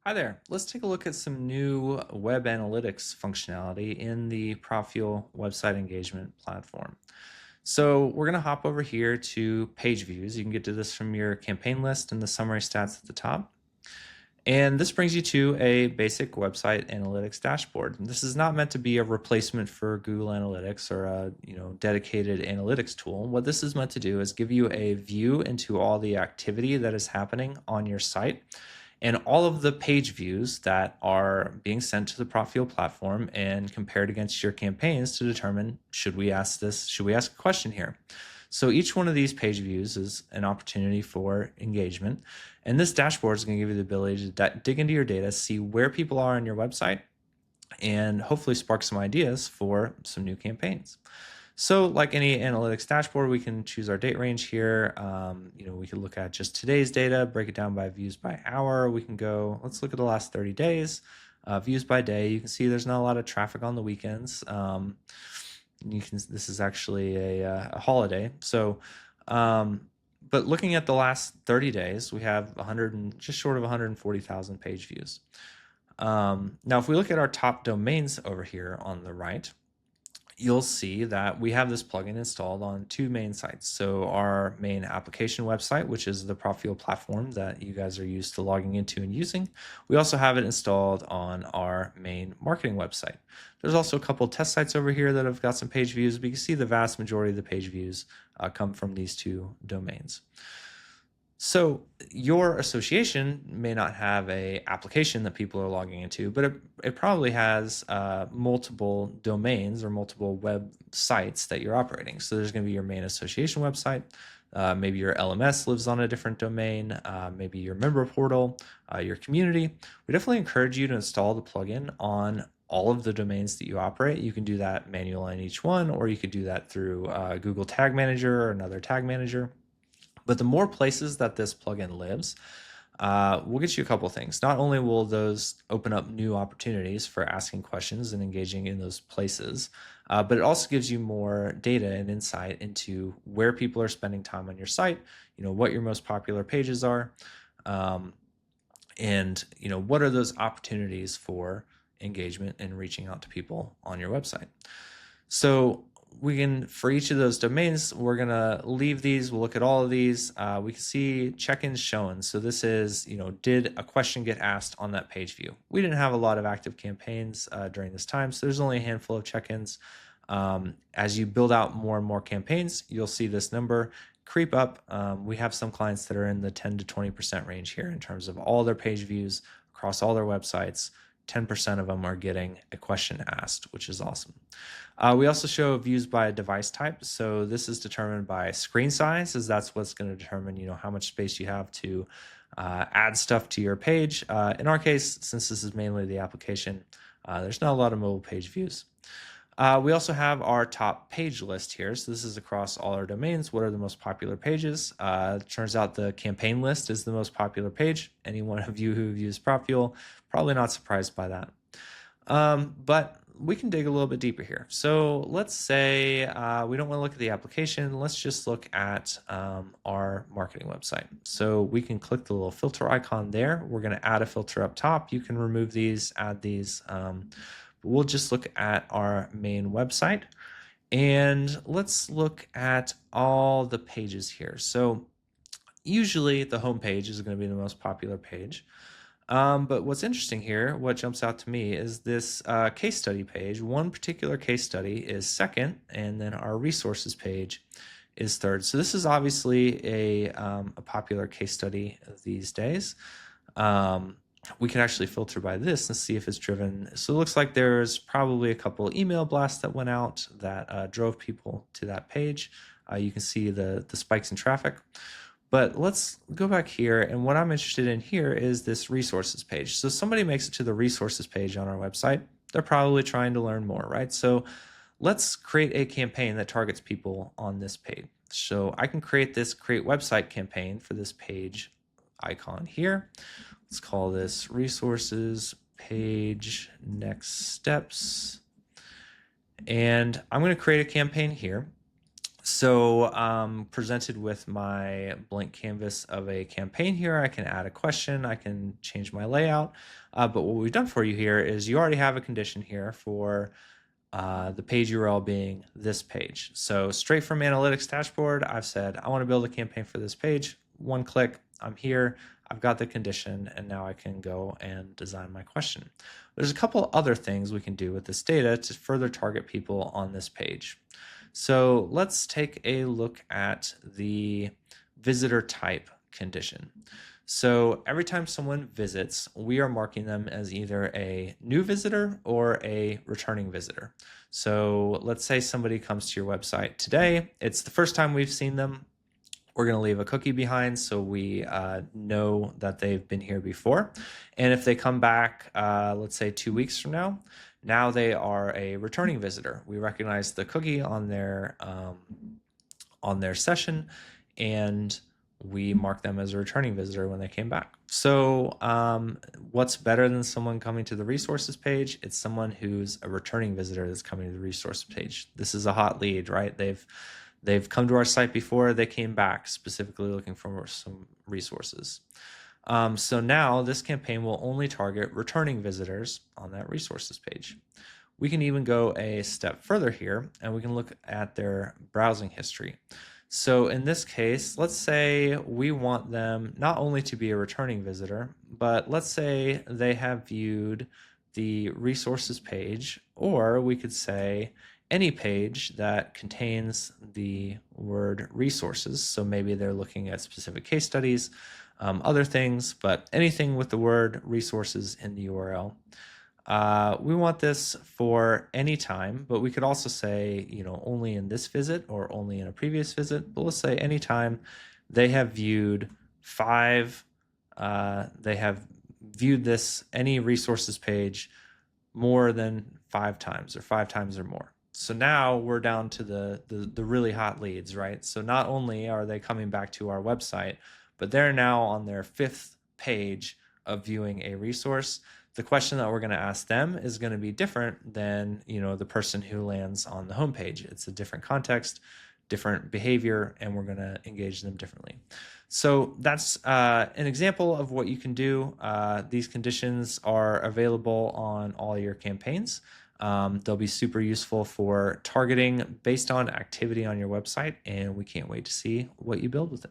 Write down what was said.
Hi there. Let's take a look at some new web analytics functionality in the Profile website engagement platform. So we're going to hop over here to page views. You can get to this from your campaign list and the summary stats at the top. And this brings you to a basic website analytics dashboard. And this is not meant to be a replacement for Google Analytics or a dedicated analytics tool. What this is meant to do is give you a view into all the activity that is happening on your site and all of the page views that are being sent to the Profile platform and compared against your campaigns to determine should we ask a question here. So each one of these page views is an opportunity for engagement. And this dashboard is going to give you the ability to dig into your data, see where people are on your website, and hopefully spark some ideas for some new campaigns. So like any analytics dashboard, we can choose our date range here. We can look at just today's data, break it down by views by hour. We can go, let's look at the last 30 days, views by day. You can see there's not a lot of traffic on the weekends. This is actually a holiday. So, but looking at the last 30 days, we have just short of 140,000 page views. Now, if we look at our top domains over here on the right, you'll see that we have this plugin installed on two main sites. So our main application website, which is the Profile platform that you guys are used to logging into and using. We also have it installed on our main marketing website. There's also a couple test sites over here that have got some page views, but you can see the vast majority of the page views come from these two domains. So your association may not have a application that people are logging into, but it probably has multiple domains or multiple websites that you're operating. So there's going to be your main association website. Maybe your LMS lives on a different domain. Maybe your member portal, your community. We definitely encourage you to install the plugin on all of the domains that you operate. You can do that manually on each one, or you could do that through Google Tag Manager or another tag manager. But the more places that this plugin lives, we'll get you a couple things. Not only will those open up new opportunities for asking questions and engaging in those places, but it also gives you more data and insight into where people are spending time on your site, what your most popular pages are, and what are those opportunities for engagement and reaching out to people on your website. So for each of those domains, we're going to leave these. We'll look at all of these. We can see check-ins shown. So this is, did a question get asked on that page view? We didn't have a lot of active campaigns during this time, so there's only a handful of check-ins. As you build out more and more campaigns, you'll see this number creep up. We have some clients that are in the 10 to 20% range here in terms of all their page views across all their websites. 10% of them are getting a question asked, which is awesome. We also show views by device type. So this is determined by screen size, as that's what's going to determine, how much space you have to add stuff to your page. In our case, since this is mainly the application, there's not a lot of mobile page views. We also have our top page list here. So this is across all our domains. What are the most popular pages? It turns out the campaign list is the most popular page. Any one of you who've used Profile, probably not surprised by that. But we can dig a little bit deeper here. So let's say we don't want to look at the application. Let's just look at our marketing website. So we can click the little filter icon there. We're going to add a filter up top. You can remove these, add these. We'll just look at our main website, and let's look at all the pages here. So usually the home page is going to be the most popular page. But what's interesting here, what jumps out to me is this case study page. One particular case study is second, and then our resources page is third. So this is obviously a popular case study these days. We can actually filter by this and see if it's driven. So it looks like there's probably a couple email blasts that went out that drove people to that page. You can see the spikes in traffic. But let's go back here, and what I'm interested in here is this resources page. So somebody makes it to the resources page on our website. They're probably trying to learn more, right? So let's create a campaign that targets people on this page. So I can create this create website campaign for this page icon here. Let's call this resources page next steps. And I'm going to create a campaign here. So presented with my blank canvas of a campaign here, I can add a question, I can change my layout. But what we've done for you here is you already have a condition here for the page URL being this page. So straight from Analytics Dashboard, I've said, I want to build a campaign for this page. One click, I'm here, I've got the condition, and now I can go and design my question. There's a couple other things we can do with this data to further target people on this page. So let's take a look at the visitor type condition. So every time someone visits, we are marking them as either a new visitor or a returning visitor. So let's say somebody comes to your website today. It's the first time we've seen them. We're going to leave a cookie behind so we know that they've been here before. And if they come back, let's say 2 weeks from now they are a returning visitor. We recognize the cookie on their session, and we mark them as a returning visitor when they came back. So what's better than someone coming to the resources page? It's someone who's a returning visitor that's coming to the resource page. This is a hot lead, right? They've come to our site before, they came back specifically looking for some resources. So now this campaign will only target returning visitors on that resources page. We can even go a step further here and we can look at their browsing history. So in this case, let's say we want them not only to be a returning visitor, but let's say they have viewed the resources page, or we could say any page that contains the word resources. So maybe they're looking at specific case studies, other things, but anything with the word resources in the URL. We want this for any time, but we could also say, only in this visit or only in a previous visit. But let's say anytime they have viewed any resources page more than 5 times or 5 times or more. So now we're down to the really hot leads, right? So not only are they coming back to our website, but they're now on their 5th page of viewing a resource. The question that we're going to ask them is going to be different than the person who lands on the homepage. It's a different context, different behavior, and we're going to engage them differently. So that's an example of what you can do. These conditions are available on all your campaigns. They'll be super useful for targeting based on activity on your website, and we can't wait to see what you build with it.